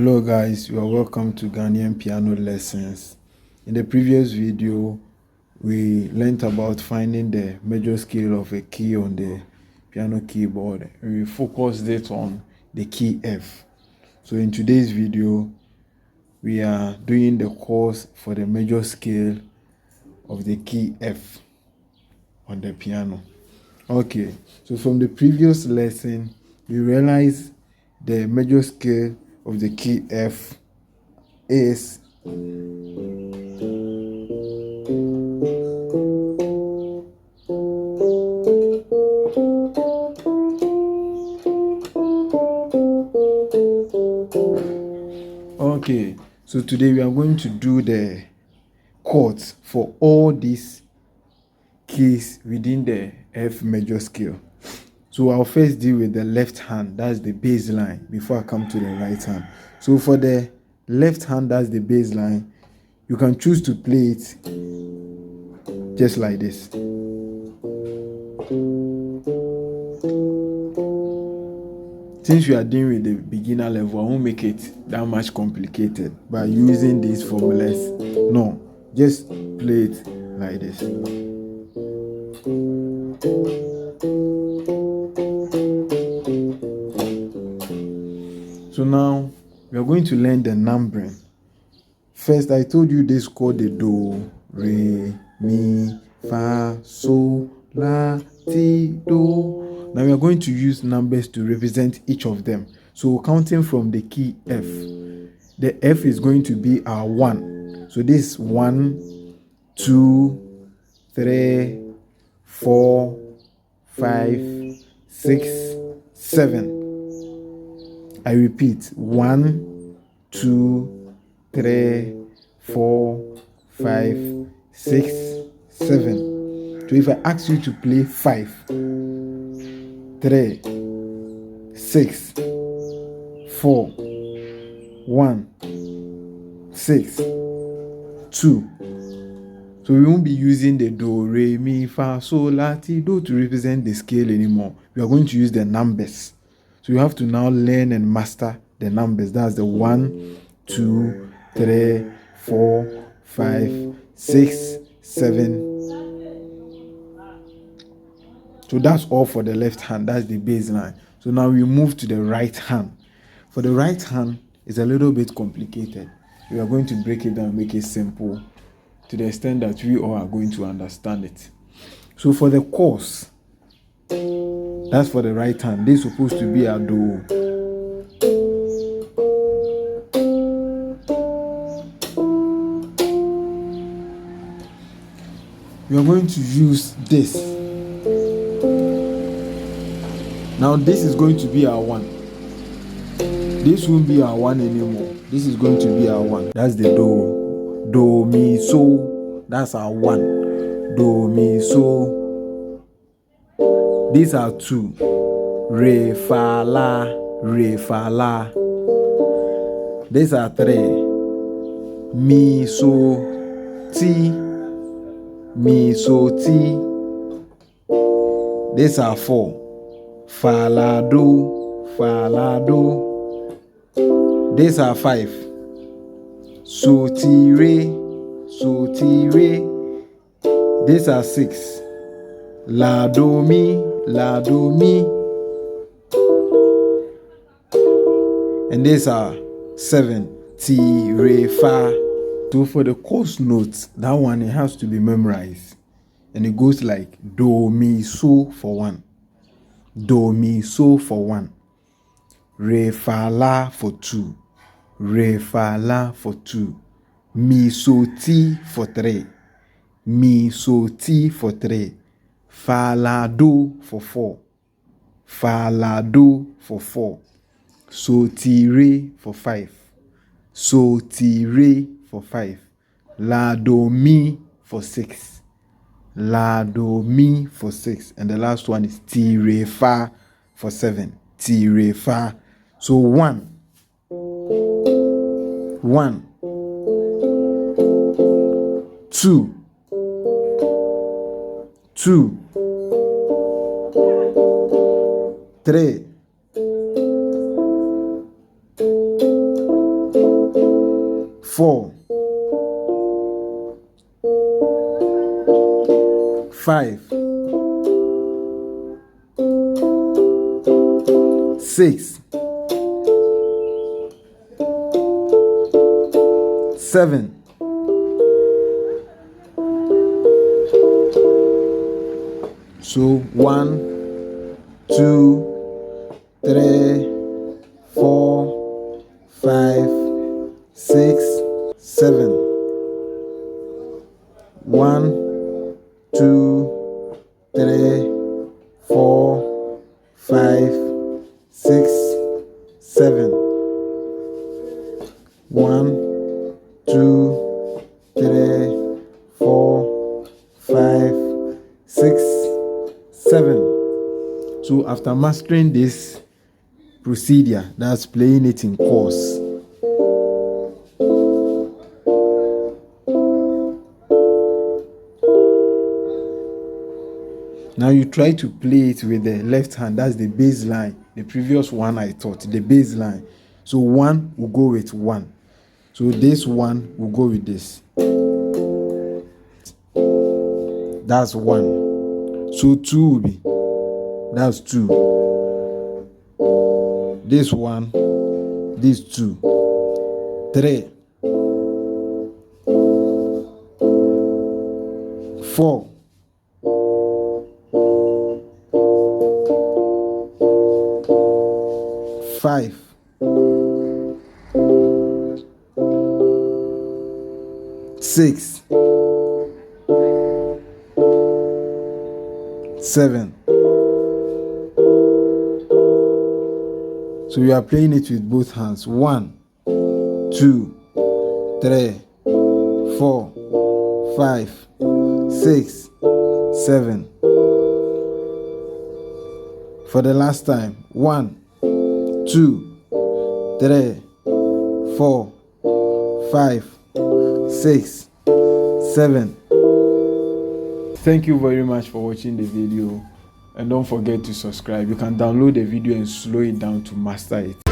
Hello guys, you are welcome to Ghanaian piano lessons. In the previous video, we learnt about finding the major scale of a key on the piano keyboard. We focused it on the key F. So in today's video, we are doing the chords for the major scale of the key F on the piano. Okay, so from the previous lesson, we realized the major scale of the key F is okay. So today we are going to do the chords for all these keys within the F major scale. So I'll first deal with the left hand, that's the bass line, before I come to the right hand. So for the left hand, that's the bass line, you can choose to play it just like this. Since you are dealing with the beginner level, I won't make it that much complicated by using these formulas. No, just play it like this. So now we are going to learn the numbering. First, I told you this chord, the do, re, mi, fa, sol, la, ti, do. Now we are going to use numbers to represent each of them. So counting from the key F, the F is going to be our 1. So this is 1, 2, 3, 4, 5, 6, 7. I repeat, 1, 2, 3, 4, 5, 6, 7. So if I ask you to play 5, 3, 6, 4, 1, 6, 2. So we won't be using the do, re, mi, fa, sol, la, ti, do to represent the scale anymore. We are going to use the numbers. So you have to now learn and master the numbers. That's the 1, 2, 3, 4, 5, 6, 7. So that's all for the left hand. That's the bass line. So now we move to the right hand. For the right hand, it's a little bit complicated. We are going to break it down, make it simple to the extent that we all are going to understand it. So for the chords, that's for the right hand. This is supposed to be a do. We are going to use this. Now this is going to be our 1. This won't be our 1 anymore. This is going to be our 1. That's the do. Do, mi, so. That's our 1. Do, mi, so. These are 2. Re, fa, la, re, fa, la. These are 3. Mi, so, ti, mi, so, ti. These are 4. Fa, la, do, fa, la, do. These are 5. So, ti, re, so, ti, re. These are 6. La, do, mi, la, do, mi. And these are 7. Ti, re, fa. So for the chorus notes, that one, it has to be memorized. And it goes like do, mi, so for 1. Do, mi, so for 1. Re, fa, la for 2. Re, fa, la for 2. Mi, so, ti for 3. Mi, so, ti for 3. Fa, la, do for 4. Fa, la, do for 4. So, ti, re for 5. So, ti, re for 5. La, do, mi for 6. La, do, mi for 6. And the last one is ti, re, fa for 7. Ti, re, fa. So 1. 1. 2. 2. 3. 4, 5, 6, 7, 1, 2, 3, 4, 5, 6, 7. 1, 2, 3, 4, 5, 6, 7. 1, 2, 3, 4, 5, 6, 7. So after mastering this procedure, that's playing it in chords, now you try to play it with the left hand. That's the bass line. The previous one I taught, the bass line. So 1 will go with 1. So this 1 will go with this. That's 1. So 2 will be. That's 2. This 1, this 2. 3, 4, 5, 6, 7. So we are playing it with both hands. 1, 2, 3, 4, 5, 6, 7. For the last time. 1, 2, 3, 4, 5, 6, 7. Thank you very much for watching the video, and don't forget to subscribe. You can download the video and slow it down to master it.